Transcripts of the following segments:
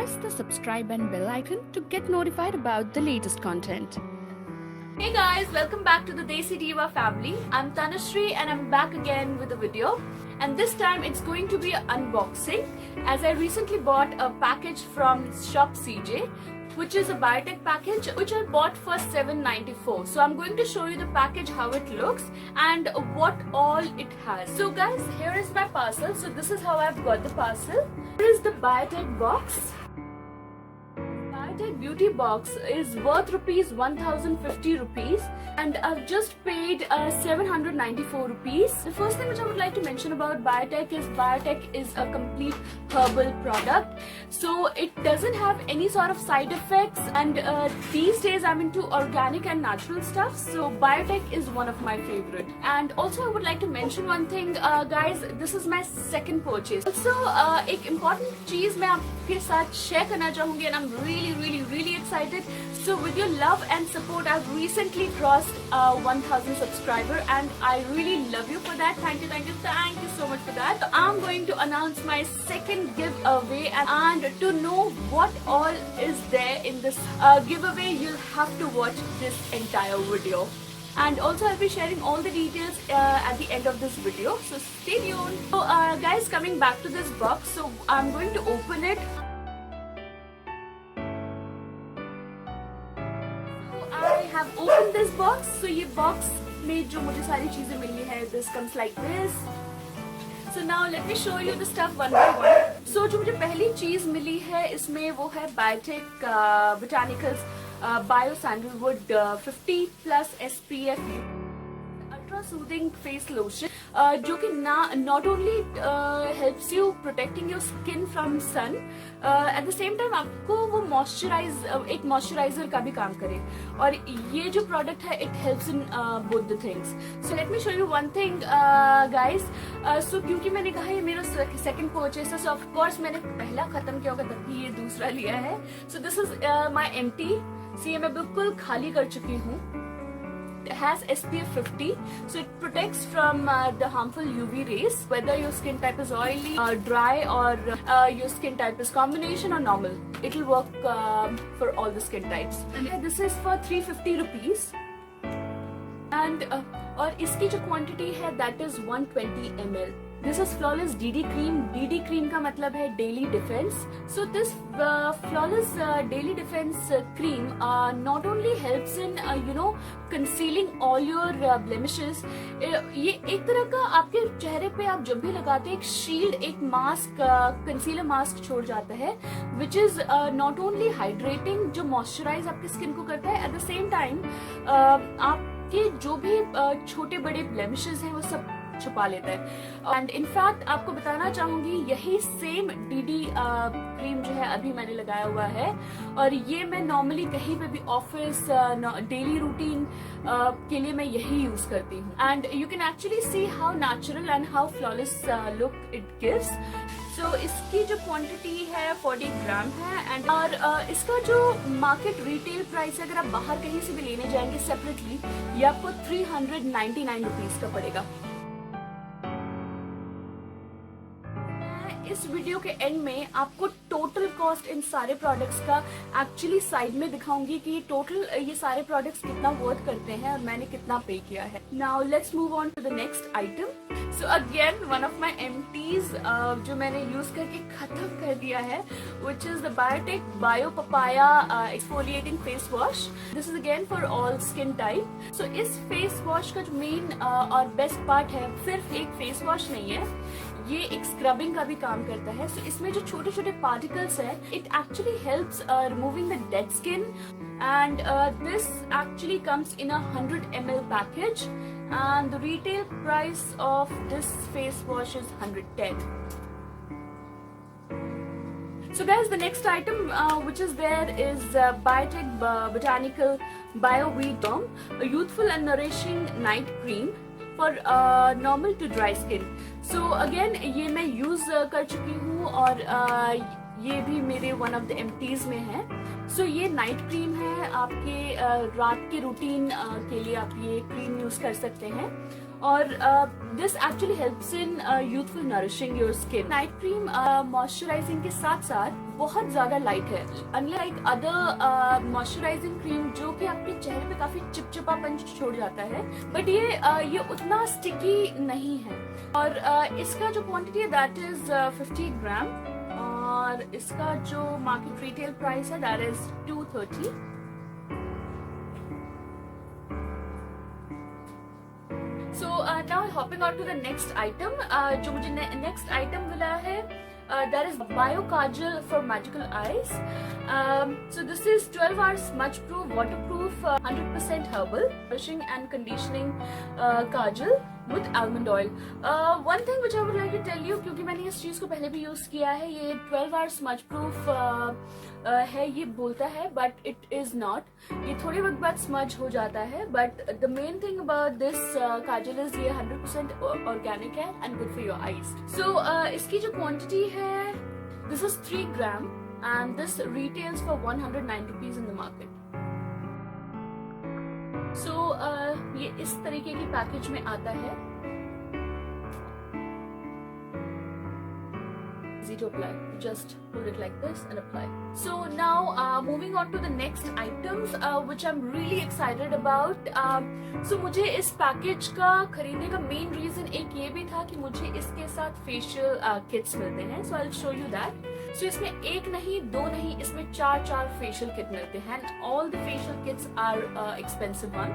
press the subscribe and bell icon to get notified about the latest content. Hey guys, welcome back to the Desi Diva family. I'm Tanushree and I'm back again with a video. And this time it's going to be an unboxing, as I recently bought a package from Shop CJ, which is a biotech package which I bought for $7.94. So I'm going to show you the package, how it looks and what all it has. So guys, here is my parcel. So this is how I've got the parcel. Here is the biotech box. Biotech beauty box is worth ₹1,050 and I've just paid 794 rupees. The first thing which I would like to mention about Biotech is a complete herbal product, so it doesn't have any sort of side effects, and these days I'm into organic and natural stuff, so Biotech is one of my favorite. And also I would like to mention one thing, guys, this is my second purchase. Also एक important चीज मैं आपके साथ share करना चाहूँगी, and I'm really excited. So with your love and support, I've recently crossed 1,000 subscribers and I really love you for that. Thank you so much for that. So I'm going to announce my second giveaway, and to know what all is there in this giveaway, you'll have to watch this entire video. And also I'll be sharing all the details at the end of this video, so stay tuned. So guys, coming back to this box, so I'm going to open it. I have opened this box. So ये box में जो मुझे सारी चीजें मिली है, this comes like this. So now let me show you the stuff one by one. So जो मुझे पहली चीज मिली है इसमें वो है Biotech Botanicals Bio Sandalwood 50+ SPF Ultra Soothing Face Lotion, जो कि not only helps you protecting your skin from sun, at the same time आपको वो एक मॉइस्चराइजर का भी काम करे. और ये जो प्रोडक्ट है, it helps in both the things. So let me show you one thing, guys. So क्योंकि मैंने कहा ये मेरा second purchase है, so of course मैंने पहला खत्म किया होगा तभी ये दूसरा लिया है. So this is my empty. So ये मैं बिल्कुल खाली कर चुकी हूँ. It has SPF 50, so it protects from the harmful UV rays, whether your skin type is oily, dry, or your skin type is combination or normal. It will work for all the skin types. And this is for 350 rupees. And और इसकी जो quantity है, that is 120 ml. This is Flawless DD Cream. DD Cream का मतलब है Daily Defense. So this Flawless Daily Defense Cream not only helps in concealing all your blemishes. ये एक तरह का आपके चेहरे पे आप जब भी लगाते हैं एक शील्ड, एक मास्क, कंसीलर मास्क छोड़ जाता है, which is not only hydrating, जो मॉइस्चराइज आपकी स्किन को करता है, at the same time आपके जो भी छोटे बड़े blemishes हैं वो सब छुपा लेता है. एंड इनफैक्ट आपको बताना चाहूंगी, यही सेम डीडी क्रीम जो है अभी मैंने लगाया हुआ है, और ये मैं नॉर्मली कहीं पे भी ऑफिस, डेली रूटीन के लिए मैं यही यूज करती हूँ. And you can actually see how natural and how flawless look it gives. So इसकी जो क्वांटिटी है 40 ग्राम है. एंड और इसका जो मार्केट रिटेल प्राइस है, अगर आप बाहर कहीं से भी लेने जाएंगे सेपरेटली, ये आपको 399 रुपीज का पड़ेगा. इस वीडियो के एंड में आपको टोटल कॉस्ट इन सारे प्रोडक्ट्स का एक्चुअली साइड में दिखाऊंगी कि टोटल ये सारे प्रोडक्ट्स कितना वर्थ करते हैं और मैंने कितना पे किया है. Now let's move on to the next item. So again one of my empties जो मैंने यूज करके खत्म कर दिया है, which is the Biotique bio papaya exfoliating face wash. This is again for all skin type. So इस face wash का जो मेन और बेस्ट पार्ट है, सिर्फ एक फेस वॉश नहीं है, ये एक स्क्रबिंग का भी काम करता है. सो इसमें जो छोटे छोटे पार्टिकल्स है, it actually helps removing the dead skin. And this actually comes in 100 ml package, and the retail price of this face wash is 110. So guys, the next item which is there is Biotech Botanical Bio Wheat Balm, a youthful and nourishing night cream for normal to dry skin. So again ये मैं use कर चुकी हूँ और ये भी मेरे one of the empties में है. सो ये नाइट क्रीम है, आपके रात के रूटीन के लिए आप ये क्रीम यूज कर सकते हैं. और this actually helps in youthful nourishing your skin. Night cream moisturising के साथ साथ बहुत ज्यादा लाइट है, अनलाइक अदर मॉइस्चराइजिंग क्रीम जो कि आपके चेहरे पे काफी चिपचिपापन छोड़ जाता है, बट ये उतना स्टिकी नहीं है। और इसका जो क्वांटिटी है दैट इज 50 ग्राम, और इसका जो मार्केट रिटेल प्राइस है that is 230। So now hopping on to the next item, जो मुझे next item मिला है that is Bio Kajal for Magical Eyes. So this is 12 hours smudge proof, waterproof, 100% herbal brushing and conditioning kajal with almond oil. One thing which I would like to tell you, क्योंकि मैंने इस चीज को पहले भी use किया है, ये 12 hours smudge proof है ये बोलता है, बट इट इज नॉट। ये थोड़े वक्त बाद स्मज हो जाता है, but the main thing about this kajal is ये 100% ऑर्गेनिक है and good for your eyes. So इसकी जो क्वांटिटी है this is 3 gram and this retails for 109 rupees in the market. So ये इस तरीके की पैकेज में आता है। Easy to apply. Just hold it like this and apply. So now moving on to the next items which I'm really excited about. So मुझे इस package का खरीदने का मेन रीजन एक ये भी था कि मुझे इसके साथ फेशियल किट्स मिलते हैं। So I'll show you that. So इसमें एक नहीं, दो नहीं, इसमें चार फेशियल किट मिलते हैं। All the facial kits are expensive one.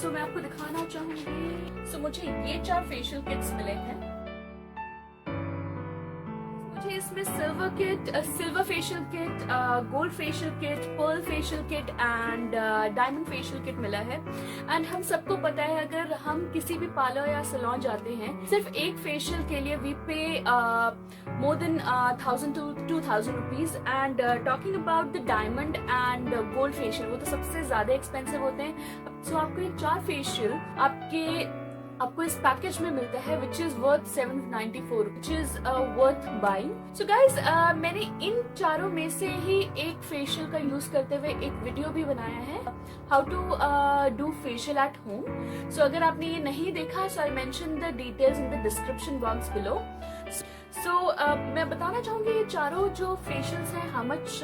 So मैं आपको दिखाना चाहूंगी। So मुझे ये 4 फेशियल किट्स मिले हैं। इसमें silver facial kit, gold facial kit, pearl facial kit and diamond facial kit मिला है। एंड हम सबको पता है अगर हम किसी भी पार्लर या सैलून जाते हैं, सिर्फ एक फेशियल के लिए वी पे more than 1000 to 2000 rupees. And talking about the diamond and gold facial, वो तो सबसे ज्यादा एक्सपेंसिव होते हैं। सो आपको ये 4 फेशियल आपको इस पैकेज में मिलता है which is worth 794, which is worth buying. So guys, मैंने इन चारों में से ही एक फेशियल का यूज करते हुए एक वीडियो भी बनाया है, how to do facial at home. So अगर आपने ये नहीं देखा, so I'll mention the details in the description box below. So मैं बताना चाहूंगी ये चारों जो फेशियल्स हैं how much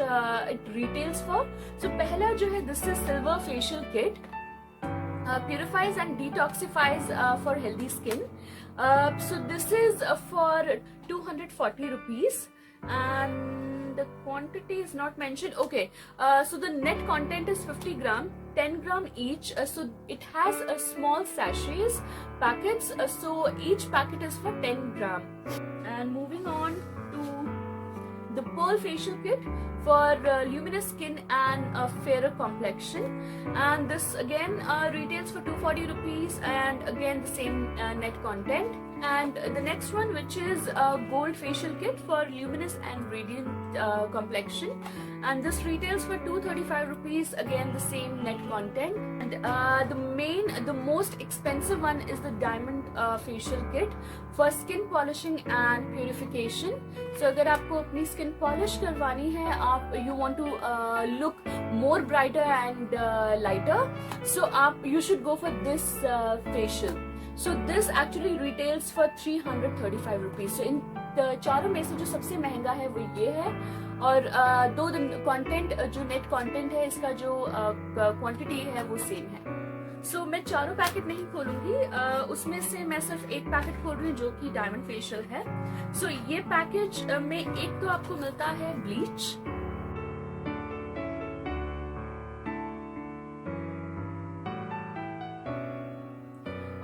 it retails for. So पहला जो है this is silver facial kit. Purifies and detoxifies for healthy skin. So this is for 240 rupees and the quantity is not mentioned. Okay, so the net content is 50 gram, 10 gram each. So it has a small sachets packets. So each packet is for 10 gram. And moving on to the pearl facial kit for luminous skin and a fairer complexion, and this again retails for 240 rupees and again the same net content. And the next one, which is a gold facial kit for luminous and radiant complexion, and this retails for 235 rupees, again the same net content. And the most expensive one is the diamond facial kit for skin polishing and purification. So अगर आपको अपनी skin polish करवानी है, आप you want to look more brighter and lighter, so you should go for this facial. So this actually retails for 335 rupees. So इन चारों में से जो सबसे महंगा है वो ये है, और दो कंटेंट जो नेट कंटेंट है इसका जो क्वांटिटी है वो सेम है। सो मैं चारों पैकेट नहीं खोलूंगी, उसमें से मैं सिर्फ एक पैकेट खोल रही हूँ जो कि डायमंड फेशियल है। सो ये पैकेज में एक तो आपको मिलता है ब्लीच,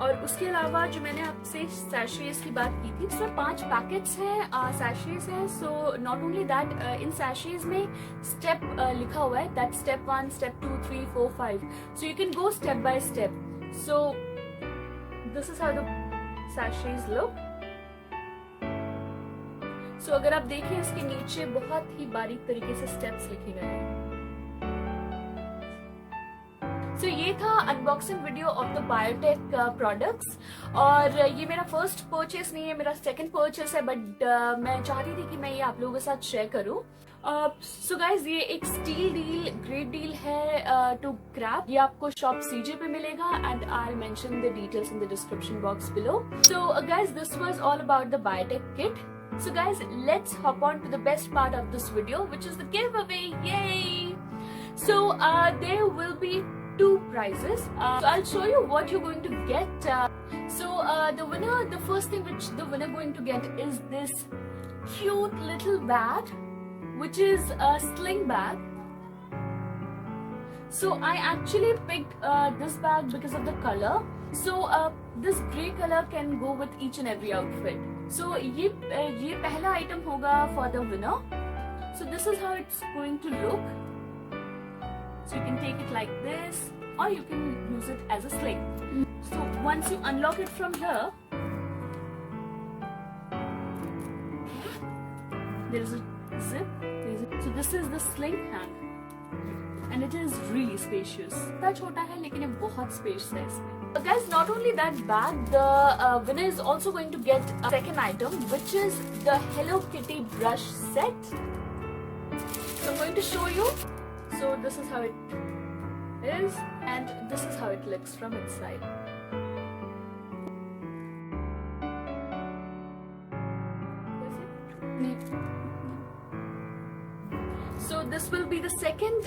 और उसके अलावा जो मैंने आपसे सैशेस की बात की थी, उसमें 5 पैकेट्स हैं, सैशेस हैं। So not only that, in सैशेस में स्टेप लिखा हुआ है, that step 1, step 2, 3, 4, 5, so you can go step by step. So this is how the सैशेस लुक। सो अगर आप देखें इसके नीचे बहुत ही बारीक तरीके से स्टेप्स लिखे गए हैं। So ये था unboxing video of the biotech products, और ये मेरा फर्स्ट परचेस नहीं है, मेरा सेकंड परचेस है, बट मैं चाहती थी कि मैं ये आप लोगों के साथ शेयर करूं। सो गाइज, ये एक स्टील डील, ग्रेट डील है टू ग्रैब। ये आपको शॉप सीजे पे मिलेगा, and I mention the details in the description box below. So guys, this was all about the biotech kit. So guys, let's hop on to the best part of this video, which is the giveaway. Yay! So there will be 2 prizes. So I'll show you what you're going to get. The first thing which the winner going to get is this cute little bag, which is a sling bag. So I actually picked this bag because of the color. So this grey color can go with each and every outfit. So ये पहला item होगा for the winner. So this is how it's going to look. So you can take it like this, or you can use it as a sling. So once you unlock it from here, there is a zip. So this is the sling hand, and it is really spacious. इतना छोटा है लेकिन ये बहुत spacious है इसमें. Guys, not only that bag, the winner is also going to get a second item, which is the Hello Kitty brush set. So I'm going to show you. So this is how it is, and this is how it looks from inside. So this will be the second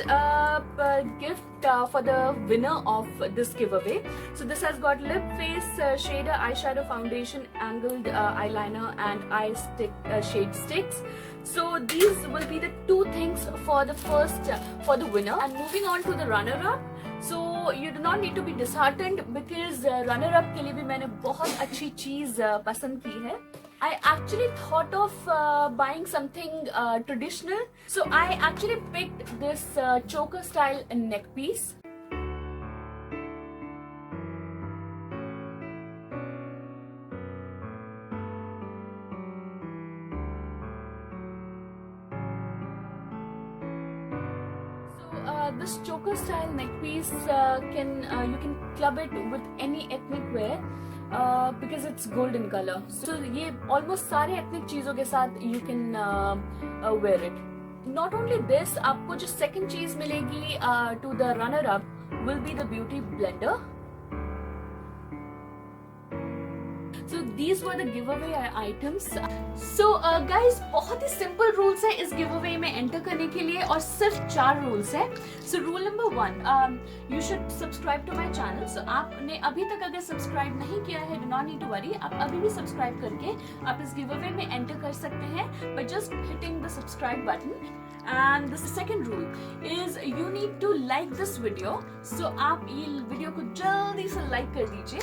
gift for the winner of this giveaway. So this has got lip, face, shader, eyeshadow, foundation, angled eyeliner, and eye stick shade sticks. So these will be the 2 things for the first for the winner. And moving on to the runner-up. So you do not need to be disheartened, because runner-up के लिए भी मैंने बहुत अच्छी चीज पसंद की है. I actually thought of buying something traditional. So I actually picked this choker style neck piece. This choker style neck piece you can club it with any ethnic wear. Because it's golden color. So ये almost सारे ethnic चीजों के साथ you can wear it. Not only this, आपको जो second चीज मिलेगी to the runner up will be the beauty blender. So these were the giveaway items. So guys, बहुत ही simple rules है इस giveaway में enter करने के लिए, और सिर्फ 4 rules है. So rule number 1, you should subscribe to my channel. So आपने अभी तक अगर subscribe नहीं किया है, do not need to worry. आप अभी भी subscribe करके आप इस giveaway में enter कर सकते हैं by just hitting the subscribe button. And the second rule is you need to like this video. So आप ये वीडियो को जल्दी से like कर दीजिए.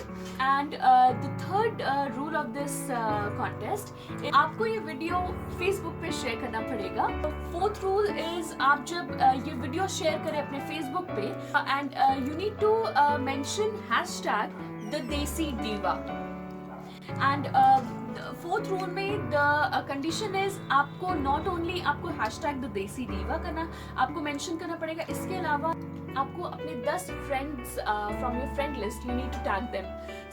And the third rule of this contest, आपको ये वीडियो Facebook पे शेयर करना पड़ेगा. Fourth rule is आप जब ये वीडियो शेयर करें अपने Facebook पे, and you need to mention hashtag the Desi Diva. And fourth rule में द कंडीशन इज आपको नॉट ओनली आपको हैशटैग द देसी दीवा करना, आपको मेंशन करना पड़ेगा, इसके अलावा आपको अपने 10 friends from your friend list you need to tag them.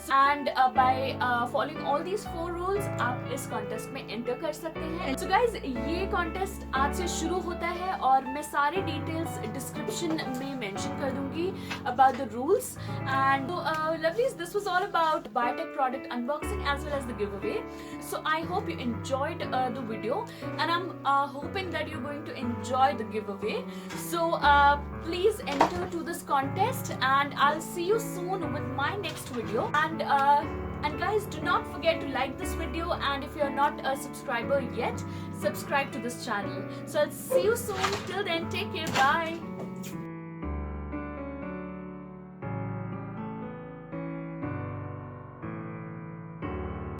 And by following all these 4 rules आप इस कॉन्टेस्ट में एंटर कर सकते हैं. सो गाइज, ये कॉन्टेस्ट आज से शुरू होता है, और मैं सारे डिटेल्स डिस्क्रिप्शन में मेंशन कर दूंगी about the rules. And lovelies, this was all about biotech product unboxing as well as the giveaway. So I hope you enjoyed the video, and I'm hoping that you're going to enjoy the giveaway. So please enter to this contest, and I'll see you soon with my next video. And guys, do not forget to like this video, and if you're not a subscriber yet, subscribe to this channel. So I'll see you soon. Till then, take care. Bye.